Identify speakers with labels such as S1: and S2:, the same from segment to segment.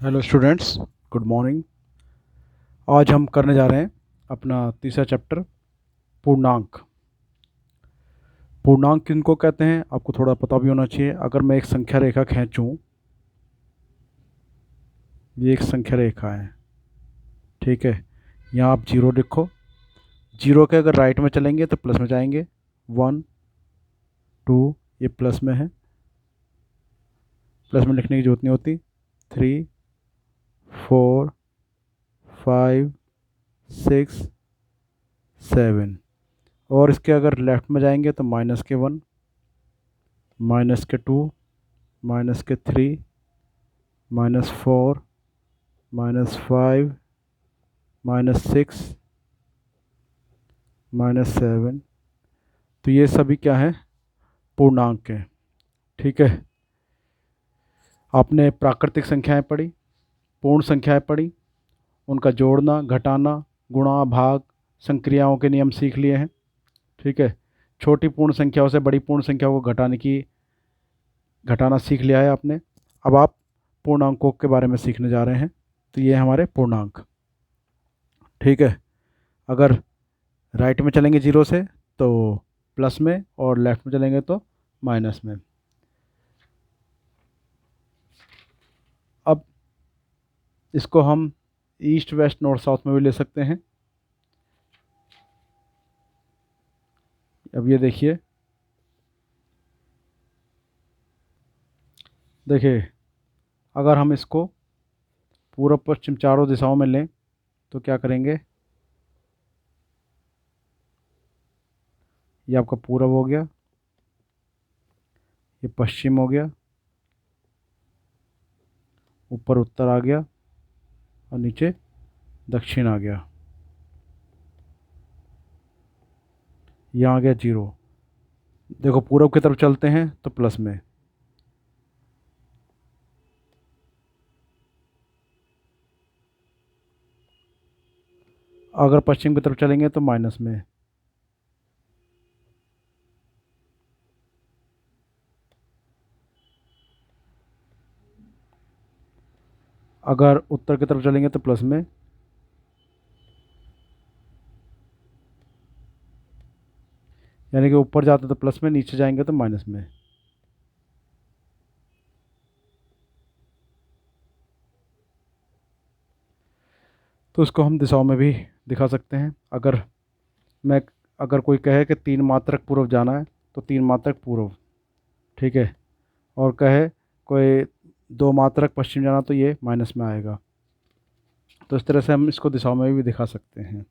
S1: Hello students, good morning. आज हम करने जा रहे हैं अपना तीसरा चैप्टर, पूर्णांक। पूर्णांक किनको कहते हैं आपको थोड़ा पता भी होना चाहिए। अगर मैं एक संख्या रेखा खींचूं, ये एक संख्या रेखा है, ठीक है। यहाँ आप जीरो लिखो। जीरो के अगर राइट में चलेंगे तो प्लस में जाएंगे। 1 2, ये प्लस में है, प्लस में लिखने की जरूरत नहीं होती। 3 4 5 6 7। और इसके अगर लेफ्ट में जाएंगे तो माइनस के 1, माइनस के 2, माइनस के 3, -4, -5, -6, -7। तो ये सभी क्या है, पूर्णांक हैं, ठीक है। आपने प्राकृतिक संख्याएं पढ़ी, पूर्ण संख्याएं पढ़ी, उनका जोड़ना, घटाना, गुणा, भाग, संक्रियाओं के नियम सीख लिए हैं, ठीक है। छोटी पूर्ण संख्याओं से बड़ी पूर्ण संख्याओं को घटाना सीख लिया है आपने। अब आप पूर्णांकों के बारे में सीखने जा रहे हैं। तो ये हमारे पूर्णांक, ठीक है। अगर राइट में चलेंगे जीरो से तो प्लस में, और लेफ्ट में चलेंगे तो माइनस में। अब इसको हम ईस्ट वेस्ट नॉर्थ साउथ में भी ले सकते हैं। अब ये देखिए, अगर हम इसको पूर्व पश्चिम चारों दिशाओं में लें तो क्या करेंगे। ये आपका पूर्व हो गया, ये पश्चिम हो गया, ऊपर उत्तर आ गया, और नीचे दक्षिण आ गया। यहाँ आ गया जीरो। देखो, पूर्व की तरफ चलते हैं तो प्लस में, अगर पश्चिम की तरफ चलेंगे तो माइनस में, अगर उत्तर की तरफ चलेंगे तो प्लस में, यानी कि ऊपर जाते तो प्लस में, नीचे जाएंगे तो माइनस में। तो इसको हम दिशाओं में भी दिखा सकते हैं। मैं अगर कोई कहे कि 3 मात्रक पूर्व जाना है तो 3 मात्रक पूर्व, ठीक है। और कहे कोई 2 मात्रक पश्चिम जाना तो ये माइनस में आएगा। तो इस तरह से हम इसको दिशाओं में भी दिखा सकते हैं,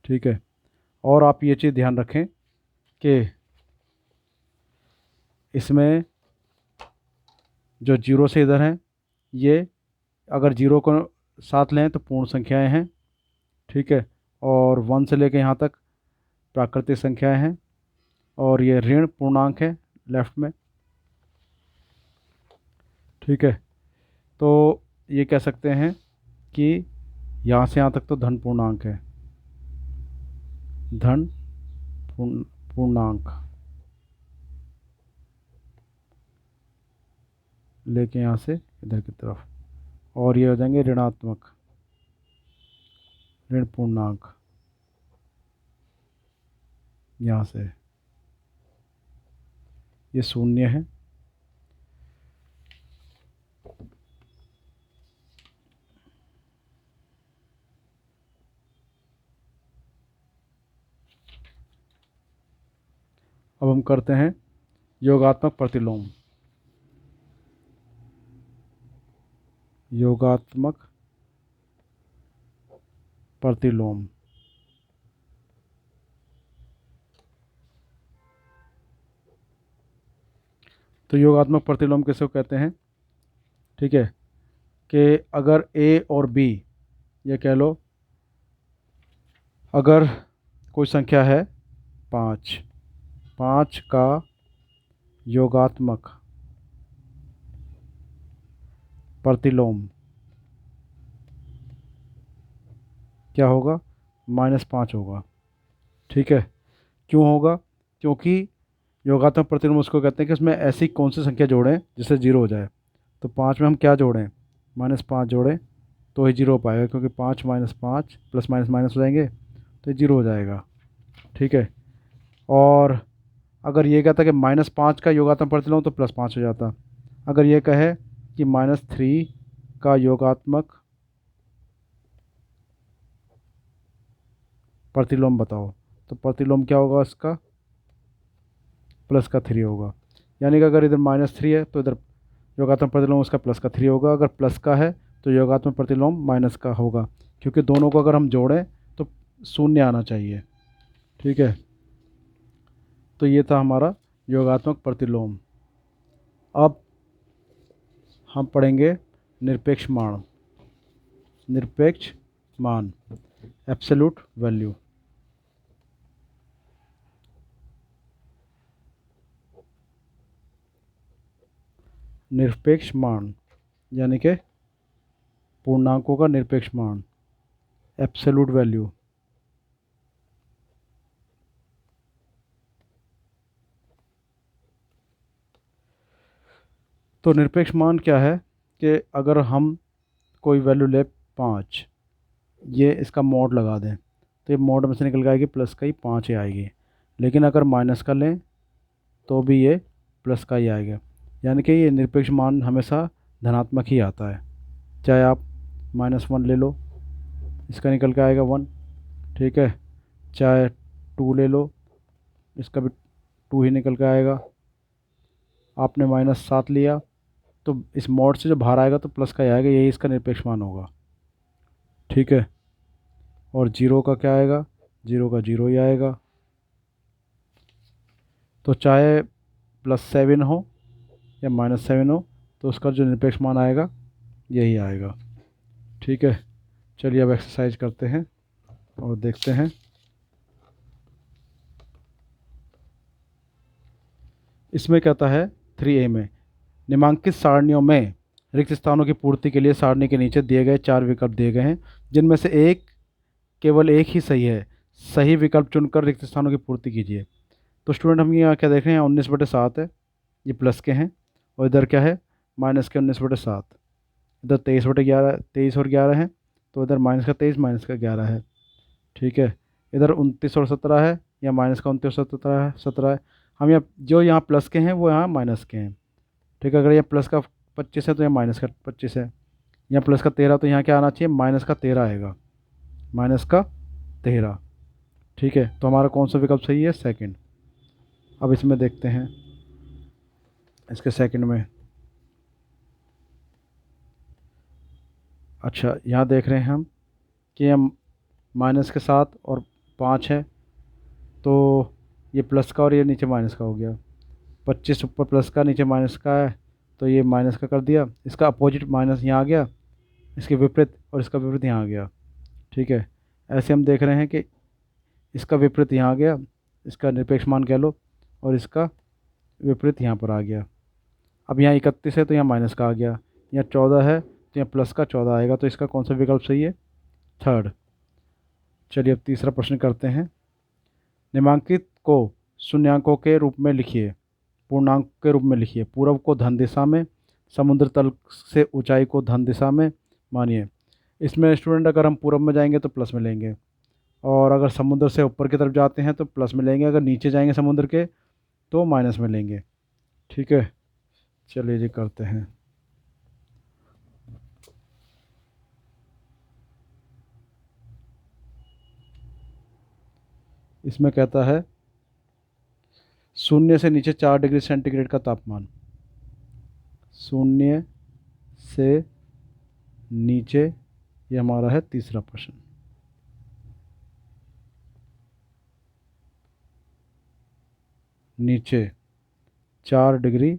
S1: ठीक है। और आप ये चीज़ ध्यान रखें कि इसमें जो जीरो से इधर हैं, ये अगर जीरो को साथ लें तो पूर्ण संख्याएं हैं, ठीक है। और 1 से लेकर यहाँ तक प्राकृतिक संख्याएं हैं, और ये ऋण पूर्णांक है लेफ्ट में, ठीक है। तो ये कह सकते हैं कि यहाँ से यहाँ तक तो धन पूर्णांक है, धन पूर्णांक लेके यहाँ से इधर की तरफ, और ये हो जाएंगे ऋणात्मक, ऋण पूर्णांक यहाँ से। ये शून्य है, अब हम करते हैं योगात्मक प्रतिलोम। योगात्मक प्रतिलोम, तो योगात्मक प्रतिलोम किसे कहते हैं, ठीक है। कि अगर ए और बी, ये कह लो, अगर कोई संख्या है 5, 5 का योगात्मक प्रतिलोम क्या होगा, -5 होगा, ठीक है। क्यों होगा, क्योंकि योगात्मक प्रतिलोम उसको कहते हैं कि उसमें ऐसी कौन सी संख्या जोड़ें जिससे जीरो हो जाए। तो 5 में हम क्या जोड़ें, -5 जोड़ें तो ही जीरो हो पाएगा, क्योंकि 5 - 5 प्लस माइनस माइनस हो जाएंगे तो ये जीरो हो जाएगा। ठीक है। और अगर ये कहता कि -5 का योगात्मक प्रतिलोम तो +5 हो जाता। अगर ये कहे कि -3 का योगात्मक प्रतिलोम बताओ, तो प्रतिलोम क्या होगा इसका, +3 होगा। यानी कि अगर इधर -3 है तो इधर योगात्मक प्रतिलोम उसका +3 होगा, अगर प्लस का है तो योगात्मक प्रतिलोम माइनस का होगा, क्योंकि दोनों को अगर हम जोड़ें तो शून्य आना चाहिए। ठीक है। तो ये था हमारा योगात्मक प्रतिलोम। अब हम पढ़ेंगे निरपेक्ष मान। निरपेक्ष मान, एब्सोल्यूट वैल्यू। निरपेक्ष मान यानी कि पूर्णांकों का निरपेक्ष मान, एब्सोल्यूट वैल्यू। तो निरपेक्ष मान क्या है कि अगर हम कोई वैल्यू ले 5, ये इसका मोड लगा दें तो ये मोड में से निकल के आएगी प्लस का ही 5 ही आएगी। लेकिन अगर माइनस का लें तो भी ये प्लस का ही आएगा। यानी कि ये निरपेक्ष मान हमेशा धनात्मक ही आता है। चाहे आप -1 ले लो, इसका निकल के आएगा 1। ठीक है। चाहे 2 ले लो, इसका भी 2 ही निकल के आएगा। आपने -7 लिया तो इस मोड से जो बाहर आएगा तो प्लस का ही आएगा, यही इसका निरपेक्ष मान होगा। ठीक है। और जीरो का क्या आएगा, जीरो का जीरो ही आएगा। तो चाहे +7 हो या -7 हो तो उसका जो निरपेक्ष मान आएगा यही आएगा। ठीक है। चलिए अब एक्सरसाइज करते हैं और देखते हैं। इसमें कहता है 3A में निम्नांकित सारणियों में रिक्त स्थानों की पूर्ति के लिए सारणी के नीचे दिए गए 4 विकल्प दिए गए हैं, जिनमें से केवल एक ही सही है। सही विकल्प चुनकर रिक्त स्थानों की पूर्ति कीजिए। तो स्टूडेंट हम यहाँ क्या देख रहे हैं, 19/7 है, ये प्लस के हैं। और इधर क्या है, माइनस के 19/7। इधर 23/11, 23 और 11 है, तो इधर माइनस का 23 माइनस का 11 है। ठीक है। इधर 29 और 17 है, या माइनस का 29 और 17 है। हम यहाँ जो यहाँ प्लस के हैं वो यहाँ माइनस के हैं। ठीक है। अगर यहाँ प्लस का 25 है तो यहाँ माइनस का 25 है। यहाँ प्लस का 13 तो यहाँ क्या आना चाहिए, माइनस का 13 आएगा, माइनस का 13। ठीक है। तो हमारा कौन सा विकल्प सही है, सेकंड। अब इसमें देखते हैं, इसके सेकंड में। अच्छा, यहाँ देख रहे हैं हम कि हम माइनस के 7 और 5 है, तो ये प्लस का और ये नीचे माइनस का हो गया। 25 ऊपर प्लस का, नीचे माइनस का है, तो ये माइनस का कर दिया। इसका अपोजिट माइनस यहाँ आ गया, इसके विपरीत, और इसका विपरीत यहाँ आ गया। ठीक है। ऐसे हम देख रहे हैं कि इसका विपरीत यहाँ आ गया, इसका निरपेक्ष मान कह लो, और इसका विपरीत यहाँ पर आ गया। अब यहाँ 31 है तो यहाँ माइनस का आ गया, यहाँ 14 है तो यहाँ प्लस का 14 आएगा। तो इसका कौन सा विकल्प सही है, थर्ड। चलिए अब तीसरा प्रश्न करते हैं। निम्नांकित को शून्यांकों के रूप में लिखिए, पूर्णांक के रूप में लिखिए। पूर्व को धन दिशा में, समुद्र तल से ऊंचाई को धन दिशा में मानिए। इसमें स्टूडेंट अगर हम पूर्व में जाएंगे तो प्लस में लेंगे, और अगर समुद्र से ऊपर की तरफ जाते हैं तो प्लस में लेंगे, अगर नीचे जाएंगे समुद्र के तो माइनस में लेंगे। ठीक है। चलिए जी करते हैं। इसमें कहता है 0 से नीचे 4 डिग्री सेंटीग्रेड का तापमान। 0 से नीचे, ये हमारा है तीसरा प्रश्न। नीचे 4 डिग्री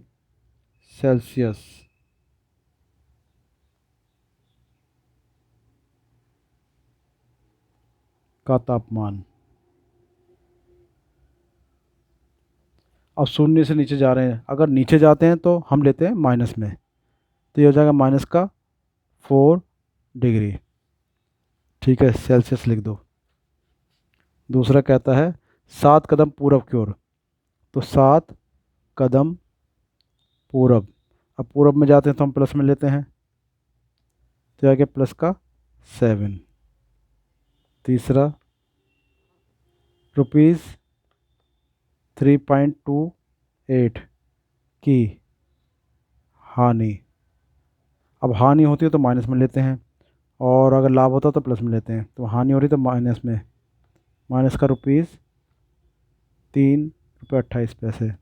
S1: सेल्सियस का तापमान। अब 0 से नीचे जा रहे हैं, अगर नीचे जाते हैं तो हम लेते हैं माइनस में, तो ये हो जाएगा माइनस का 4 डिग्री। ठीक है, सेल्सियस लिख दो। दूसरा कहता है 7 कदम पूरब की ओर, तो 7 कदम पूरब। अब पूरब में जाते हैं तो हम प्लस में लेते हैं, तो आ गया प्लस का 7। तीसरा ₹3.28 की हानि। अब हानि होती है तो माइनस में लेते हैं, और अगर लाभ होता तो प्लस में लेते हैं। तो हानि हो रही तो माइनस में, माइनस का ₹3.28।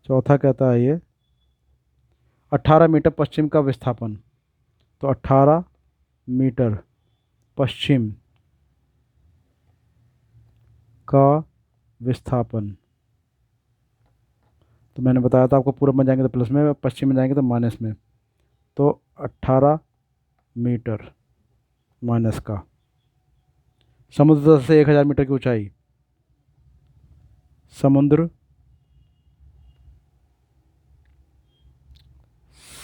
S1: चौथा कहता है ये 18 मीटर पश्चिम का विस्थापन। तो 18 मीटर पश्चिम का विस्थापन। तो मैंने बताया था आपको, पूर्व में जाएंगे तो प्लस में, पश्चिम में जाएंगे तो माइनस में। तो 18 मीटर माइनस का, समुद्र तल से 1000 मीटर की ऊंचाई। समुद्र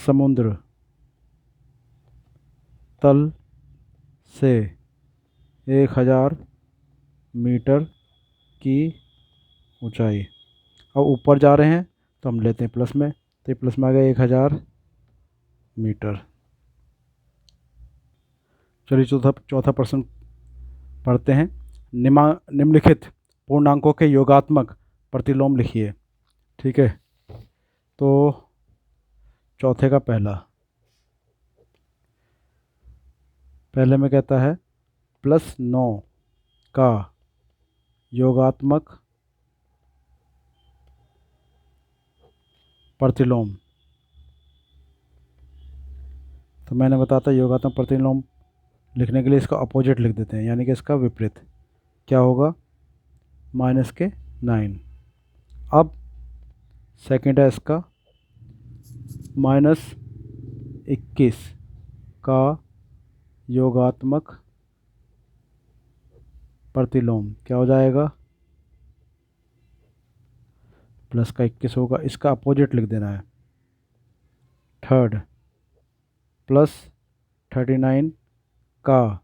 S1: समुद्र तल से 1000 मीटर की ऊंचाई। अब ऊपर जा रहे हैं तो हम लेते हैं प्लस में, तो ये प्लस में आ गया 1000 मीटर। चलिए चौथा चौथा प्रश्न पढ़ते हैं। निम्नलिखित पूर्णांकों के योगात्मक प्रतिलोम लिखिए। ठीक है, तो चौथे का पहले में कहता है +9 का योगात्मक प्रतिलोम। तो मैंने बताता योगात्मक प्रतिलोम लिखने के लिए इसका अपोजिट लिख देते हैं, यानी कि इसका विपरीत क्या होगा, -9। अब सेकंड है इसका -21 का योगात्मक प्रतिलोम। क्या हो जाएगा, प्लस का 21 होगा, इसका अपोजिट लिख देना है। थर्ड +39 का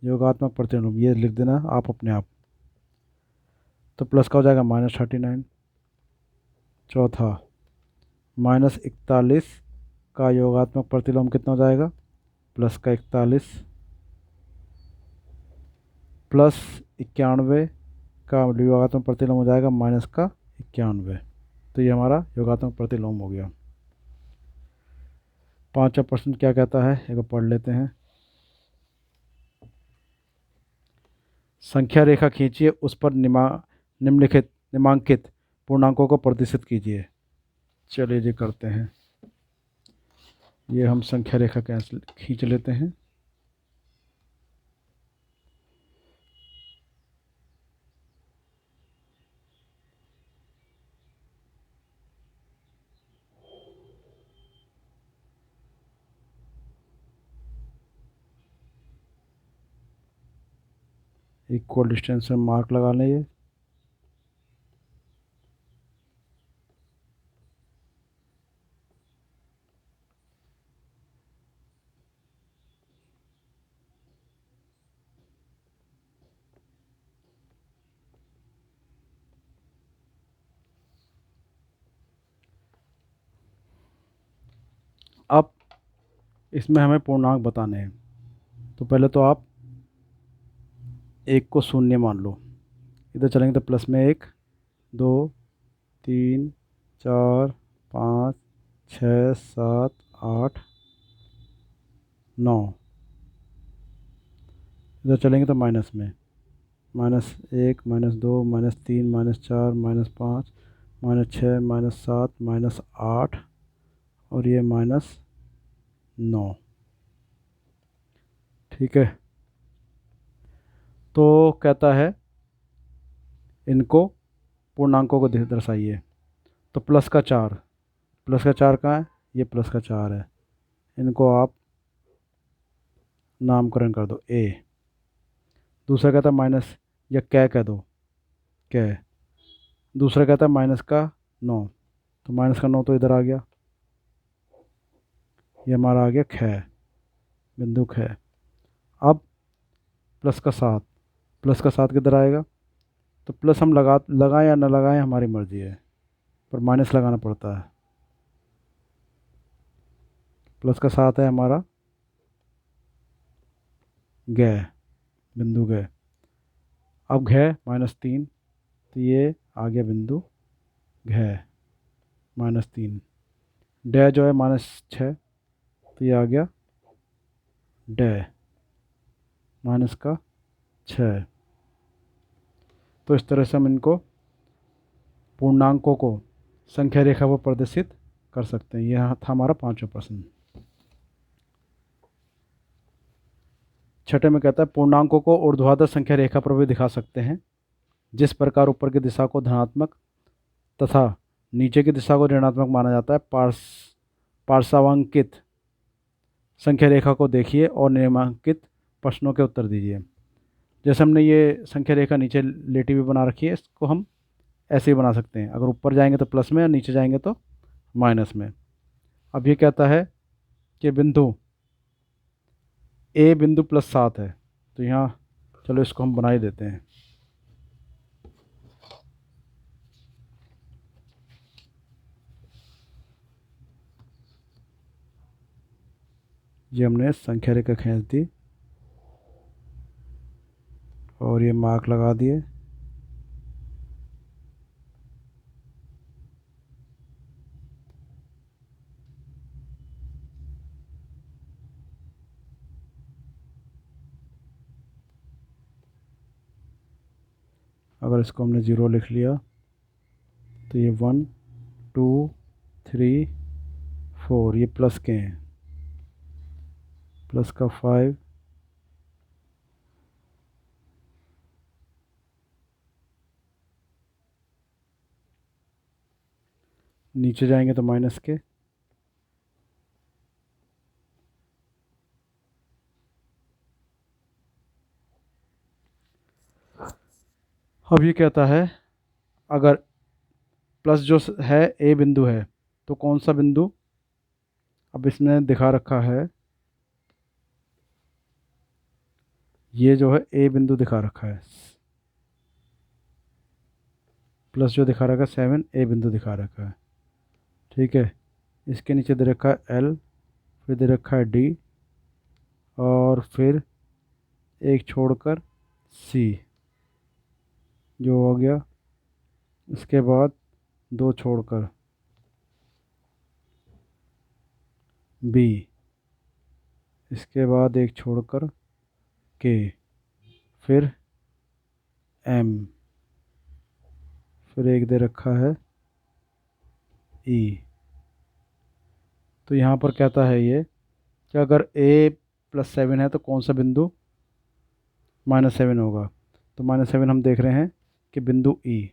S1: योगात्मक प्रतिलोम, ये लिख देना आप अपने आप। तो प्लस का हो जाएगा -39। चौथा -41 का योगात्मक प्रतिलोम कितना हो जाएगा, प्लस का 41। +91 का योगात्मक प्रतिलोम हो जाएगा माइनस का 91। तो ये हमारा योगात्मक प्रतिलोम हो गया। पांचवा प्रश्न क्या कहता है, एक बार पढ़ लेते हैं। संख्या रेखा खींचिए, उस पर निम्नलिखित निम्नांकित पूर्णांकों को प्रदर्शित कीजिए। चलिए जी करते हैं, ये हम संख्या रेखा कैंसिल खींच लेते हैं। इक्वल डिस्टेंस में मार्क लगा लें ये। अब इसमें हमें पूर्णांक बताने हैं। तो पहले तो आप 1 को शून्य मान लो, इधर चलेंगे तो प्लस में 1, 2, 3, 4, 5, 6, 7, 8, 9। इधर चलेंगे तो माइनस में, -1, -2, -3, -4, -5, -6, -7, -8 और ये -9। ठीक है, तो कहता है इनको पूर्णांकों को दर्शाइए। तो प्लस का 4 कहाँ है, ये +4 है, इनको आप नामकरण कर दो ए। दूसरा कहता है माइनस या कै कह दो, कै। दूसरा कहता है -9, तो -9 तो इधर आ गया, ये हमारा आ गया कै, बिंदु कै। अब प्लस का 7 किधर आएगा, तो प्लस हम लगाएं या ना लगाएं हमारी मर्जी है, पर माइनस लगाना पड़ता है। प्लस का 7 है हमारा ग, बिंदु ग। अब घ -3, तो ये आ गया बिंदु घ -3। डे जो है -6, तो ये आ गया डे -6। तो इस तरह से हम इनको पूर्णांकों को संख्या रेखा पर प्रदर्शित कर सकते हैं। यह था हमारा 5वां प्रश्न। छठे में कहता है पूर्णांकों को ऊर्ध्वाधर संख्या रेखा पर भी दिखा सकते हैं। जिस प्रकार ऊपर की दिशा को धनात्मक तथा नीचे की दिशा को ऋणात्मक माना जाता है, पार्श्वांकित संख्या रेखा को देखिए और निम्नलिखित प्रश्नों के उत्तर दीजिए। जैसे हमने ये संख्या रेखा नीचे लेटी हुई बना रखी है, इसको हम ऐसे ही बना सकते हैं। अगर ऊपर जाएंगे तो प्लस में और नीचे जाएंगे तो माइनस में। अब ये कहता है कि बिंदु ए बिंदु +7 है, तो यहाँ चलो इसको हम बना ही देते हैं। ये हमने संख्या रेखा खींच दी और ये मार्क लगा दिए। अगर इसको हमने 0 लिख लिया तो ये 1 2 3 4 ये प्लस के हैं, प्लस का 5 नीचे जाएंगे तो माइनस के। अब ये कहता है अगर प्लस जो है ए बिंदु है तो कौन सा बिंदु, अब इसने दिखा रखा है ये जो है ए बिंदु दिखा रखा है, प्लस जो दिखा रखा है 7 ए बिंदु दिखा रखा है। ठीक है, इसके नीचे दे रखा है एल, फिर दे रखा है डी और फिर एक छोड़कर सी जो हो गया। इसके बाद 2 छोड़कर बी, इसके बाद एक छोड़कर के, फिर एम, फिर एक दे रखा है ई। तो यहाँ पर कहता है ये कि अगर ए +7 है तो कौन सा बिंदु -7 होगा। तो -7 हम देख रहे हैं कि बिंदु ई,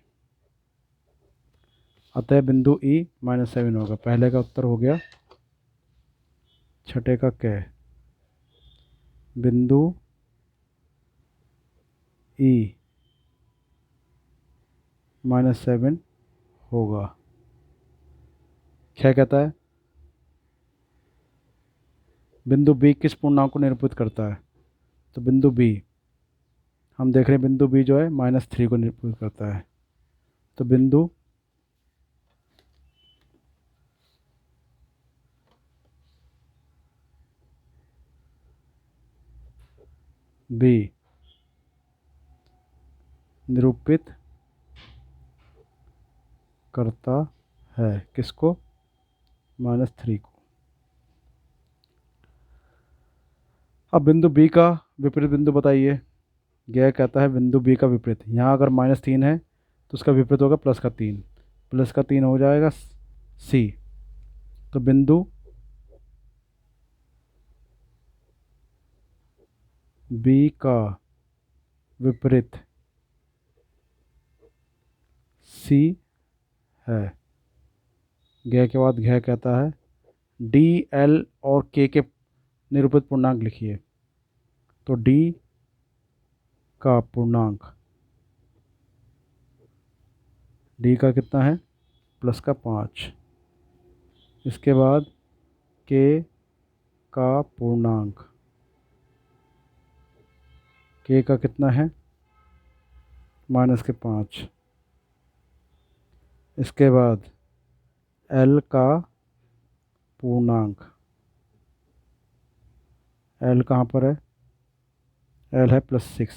S1: अतः बिंदु ई -7 होगा। पहले का उत्तर हो गया। छठे का कै, बिंदु ई -7 होगा। क्या कहता है बिंदु बी किस पूर्णांक को निरूपित करता है। तो बिंदु बी हम देख रहे हैं, बिंदु बी जो है -3 को निरूपित करता है। तो बिंदु बी निरूपित करता है किसको, -3 को। अब बिंदु बी का विपरीत बिंदु बताइए। यह कहता है बिंदु बी का विपरीत, यहाँ अगर -3 है तो उसका विपरीत होगा +3, +3 हो जाएगा सी। तो बिंदु बी का विपरीत सी है। घ के बाद घ कहता है डी एल और के निरूपित पूर्णांक लिखिए। तो डी का पूर्णांक, डी का कितना है +5। इसके बाद के का पूर्णांक, के का कितना है -5। इसके बाद एल का पूर्णांक, एल कहाँ पर है, एल है +6।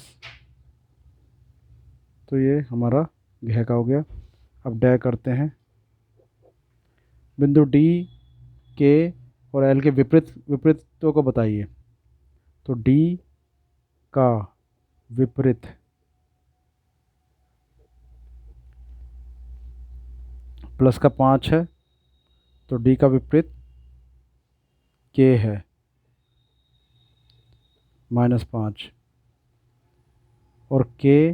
S1: तो ये हमारा घ का हो गया। अब डै करते हैं। बिंदु डी के और एल के विपरीत विपरीतों को बताइए। तो डी का विपरीत प्लस का 5 है, तो डी का विपरीत के है -5, और के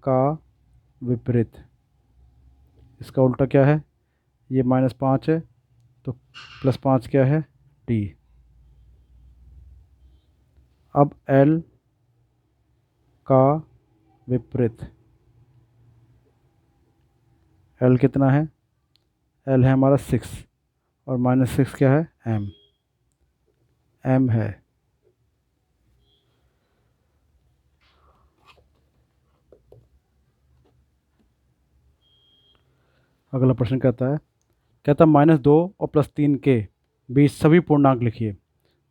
S1: का विपरीत, इसका उल्टा क्या है, ये -5 है, तो +5 क्या है, डी। अब एल का विपरीत, एल कितना है, एल है हमारा 6, और -6 क्या है, एम, एम है। अगला प्रश्न कहता -2 और +3 के बीच सभी पूर्णांक लिखिए।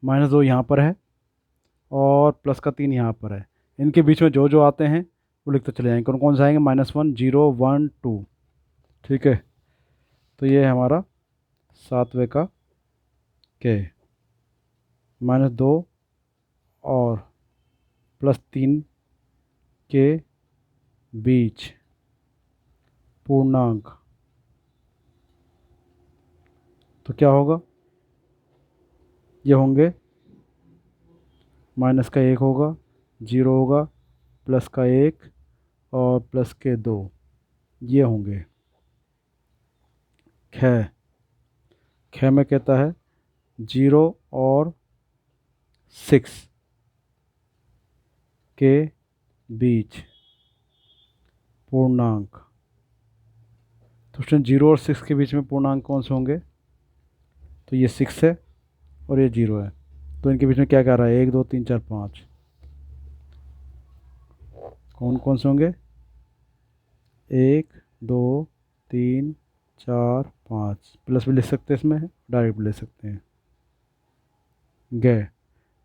S1: -2 यहाँ पर है और +3 यहाँ पर है। इनके बीच में जो जो आते हैं वो लिखते चले जाएंगे। कौन कौन से आएंगे, -1, 0, 1, 2। ठीक है, तो ये है हमारा 7वें का के। -2 और +3 के बीच पूर्णांक, तो क्या होगा, ये होंगे -1 होगा, 0 होगा, +1 और +2, ये होंगे। ख में कहता है 0 और 6 के बीच पूर्णांक। तो स्टूडेंट 0 और 6 के बीच में पूर्णांक कौन से होंगे, तो ये 6 है और ये 0 है। तो इनके बीच में क्या कह रहा है, 1, 2, 3, 4, 5, कौन कौन से होंगे, 1, 2, 3, 4, 5। प्लस भी लिख सकते हैं, इसमें डायरेक्ट भी ले सकते हैं। गए।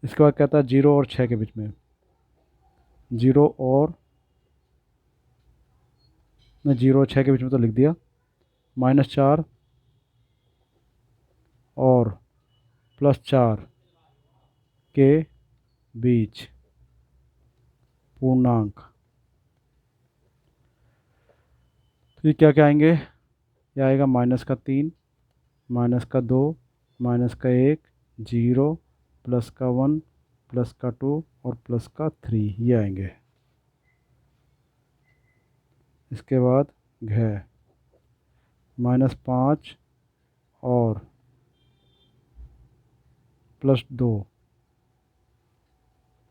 S1: इसके बाद कहता है 0 और 6 के बीच में, 0 और, मैं 0 और 6 के बीच में तो लिख दिया, -4 और +4 के बीच पूर्णांक। तो ये क्या क्या आएंगे, ये आएगा -3, -2, -1, 0, +1, +2 और +3, ये आएंगे। इसके बाद घ, -5 और +2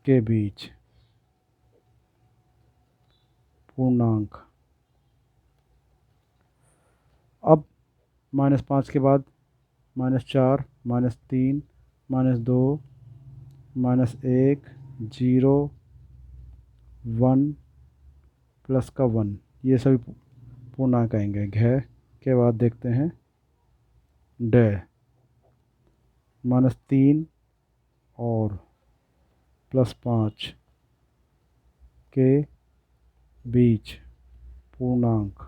S1: के बीच पूर्णांक। अब -5 के बाद -4, -3, -2, -1, 0, 1, +1, ये सभी पूर्णांक आएंगे। घ के बाद देखते हैं डे, -3 और +5 के बीच पूर्णांक।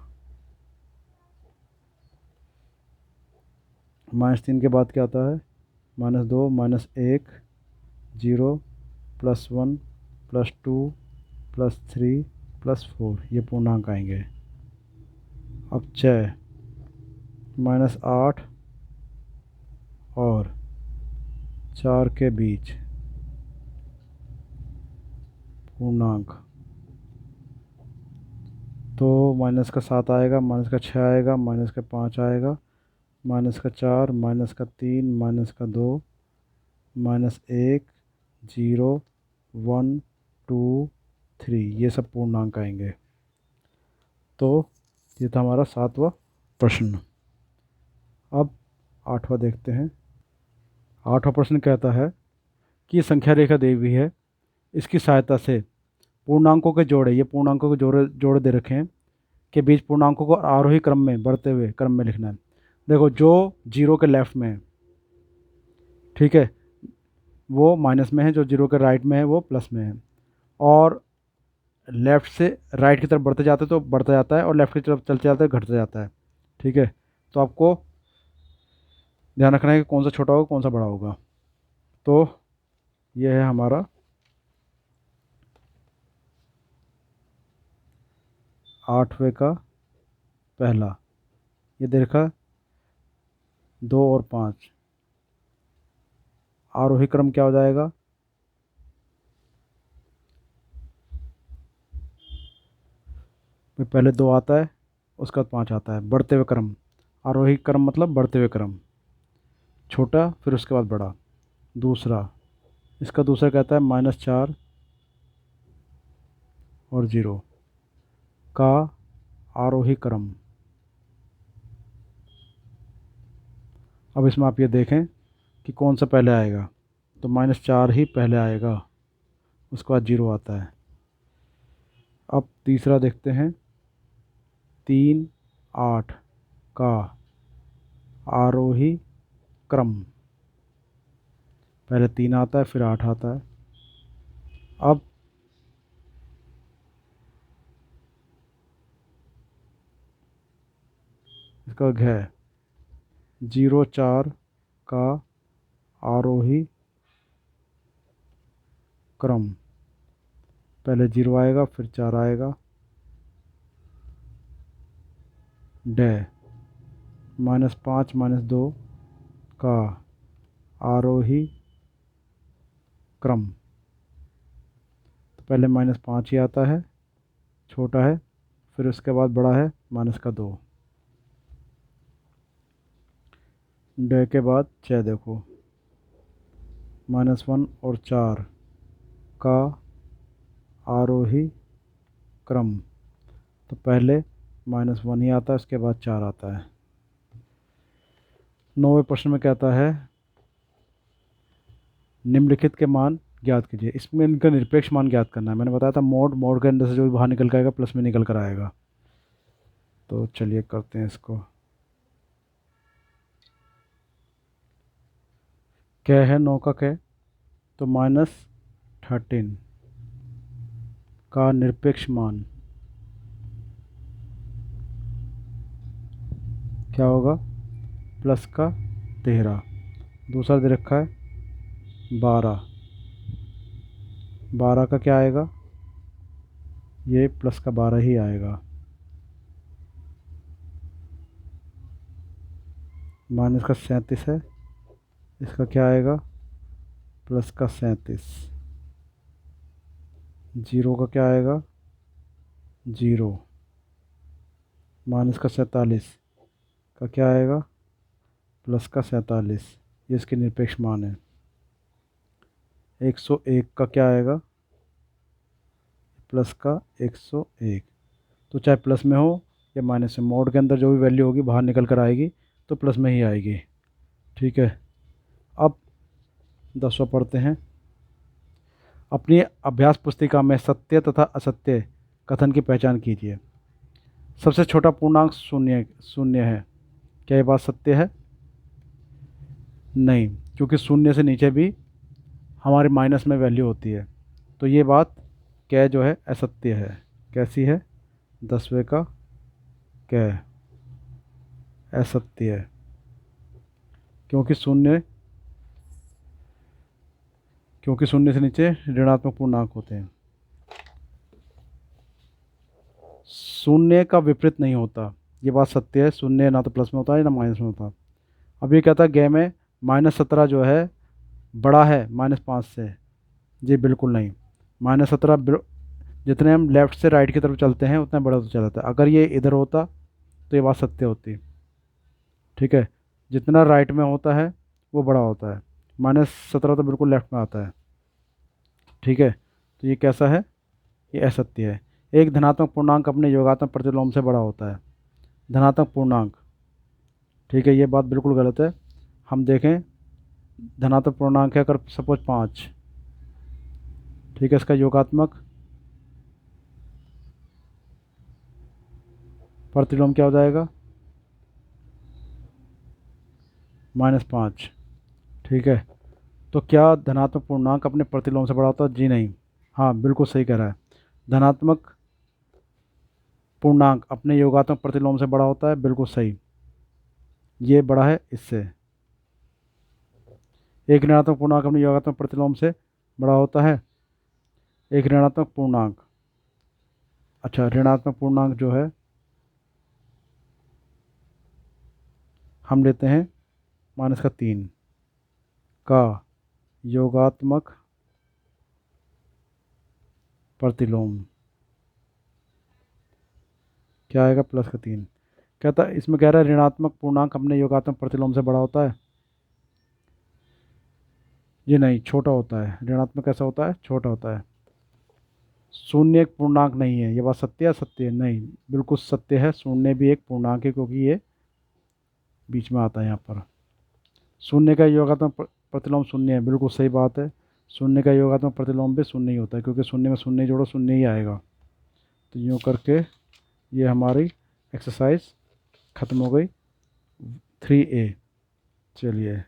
S1: -3 के बाद क्या आता है, -2, -1, 0, +1, +2, +3, +4, ये पूर्णांक आएंगे। अब 6, -8 और 4 के बीच पूर्णांक। तो -7 आएगा, -6 आएगा, -5 आएगा, -4, -3, -2, -1, 0, 1, 2, 3, ये सब पूर्णांक आएंगे। तो ये था हमारा 7वां प्रश्न। अब 8वां देखते हैं। 8वां प्रश्न कहता है कि संख्या रेखा दी हुई है, इसकी सहायता से पूर्णांकों के जोड़े, ये पूर्णांकों के जोड़े जोड़े दे रखे हैं, के बीच पूर्णांकों को आरोही क्रम में, बढ़ते हुए क्रम में लिखना है। देखो जो 0 के लेफ्ट में है, ठीक है, वो माइनस में है, जो जीरो के राइट में है वो प्लस में है। और लेफ़्ट से राइट की तरफ बढ़ते जाते तो बढ़ता जाता है, और लेफ़्ट की तरफ चलते जाते घटता जाता है। ठीक है, तो आपको ध्यान रखना है कि कौन सा छोटा होगा कौन सा बड़ा होगा। तो ये है हमारा 8वें का पहला, ये देखा 2 और 5, आरोही क्रम क्या हो जाएगा, पहले 2 आता है उसके बाद 5 आता है, बढ़ते हुए क्रम। आरोही क्रम मतलब बढ़ते हुए क्रम, छोटा फिर उसके बाद बड़ा। दूसरा, इसका दूसरा कहता है -4 और 0 का आरोही क्रम। अब इसमें आप ये देखें कि कौन सा पहले आएगा, तो -4 ही पहले आएगा, उसके बाद 0 आता है। अब तीसरा देखते हैं, 3 8 का आरोही क्रम। पहले 3 आता है फिर 8 आता है। अब इसका है 0 4 का आरोही क्रम। पहले 0 आएगा फिर 4 आएगा। डे -5 -2 का आरोही क्रम। तो पहले -5 ही आता है, छोटा है, फिर उसके बाद बड़ा है -2। डे के बाद 6 देखो, -1 और 4 का आरोही क्रम। तो पहले -1 ही आता है उसके बाद 4 आता है। 9वें प्रश्न में कहता है निम्नलिखित के मान ज्ञात कीजिए। इसमें इनका निरपेक्ष मान ज्ञात करना है। मैंने बताया था मोड, मोड के अंदर से जो भी बाहर निकल कर आएगा प्लस में निकल कर आएगा। तो चलिए करते हैं इसको। क्या है 9 का क्या, तो -13 का निरपेक्ष मान क्या होगा, प्लस का 13। दूसरा दे रखा है 12, 12 का क्या आएगा, ये प्लस का 12 ही आएगा। माइनस का 37 है, इसका क्या आएगा, प्लस का 37। जीरो का क्या आएगा, 0। -47 का क्या आएगा, प्लस का 47। ये इसके निरपेक्ष मान है। 101 का क्या आएगा, प्लस का 101। तो चाहे प्लस में हो या माइनस में, मोड के अंदर जो भी वैल्यू होगी बाहर निकल कर आएगी तो प्लस में ही आएगी। ठीक है, अब 10वां पढ़ते हैं। अपनी अभ्यास पुस्तिका में सत्य तथा असत्य कथन की पहचान कीजिए। सबसे छोटा पूर्णांक शून्य शून्य है, क्या ये बात सत्य है, नहीं, क्योंकि शून्य से नीचे भी हमारे माइनस में वैल्यू होती है। तो ये बात क्या जो है असत्य है। कैसी है, 10वें का क्या असत्य है, क्योंकि शून्य से नीचे ऋणात्मक पूर्णांक होते हैं। शून्य का विपरीत नहीं होता, ये बात सत्य है। शून्य ना तो प्लस में होता है ना माइनस में होता। अब ये कहता है गे में -17 जो है बड़ा है -5 से, जी बिल्कुल नहीं। -17 जितने हम लेफ़्ट से राइट की तरफ चलते हैं उतना बड़ा होता चला जाता है। अगर ये इधर होता तो ये बात सत्य होती। ठीक है, जितना राइट में होता है वो बड़ा होता है। -17 तो बिल्कुल लेफ्ट में आता है। ठीक है, तो ये कैसा है, ये असत्य है। एक धनात्मक पूर्णांक अपने योगात्मक प्रतिलोम से बड़ा होता है। धनात्मक पूर्णांक, ठीक है, ये बात बिल्कुल गलत है। हम देखें, धनात्मक पूर्णांक है अगर सपोज 5, ठीक है, इसका योगात्मक प्रतिलोम क्या हो जाएगा, -5। ठीक है, तो क्या धनात्मक पूर्णांक अपने प्रतिलोम से बड़ा होता है? जी नहीं। हाँ बिल्कुल सही कह रहा है। धनात्मक पूर्णांक अपने योगात्मक प्रतिलोम से बड़ा होता है, बिल्कुल सही। ये बड़ा है इससे। एक ऋणात्मक पूर्णांक अपने योगात्मक प्रतिलोम से बड़ा होता है। एक ऋणात्मक पूर्णांक, अच्छा ऋणात्मक पूर्णांक जो है हम लेते हैं -3 का योगात्मक प्रतिलोम क्या आएगा? +3। कहता है इसमें कह रहा है ऋणात्मक पूर्णांक अपने योगात्मक प्रतिलोम से बड़ा होता है। ये नहीं, छोटा होता है। ऋणात्मक कैसा होता है? छोटा होता है। शून्य एक पूर्णांक नहीं है, ये बात सत्य है? सत्य है? नहीं, बिल्कुल सत्य है। शून्य भी एक पूर्णांक है क्योंकि ये बीच में आता है यहाँ पर। शून्य का योगात्मक प्रतिलोम शून्य है, बिल्कुल सही बात है। शून्य का योगात्मक प्रतिलोम भी शून्य ही होता है क्योंकि शून्य में शून्य जोड़ो शून्य ही आएगा। तो यूँ करके ये हमारी एक्सरसाइज ख़त्म हो गई 3A। चलिए।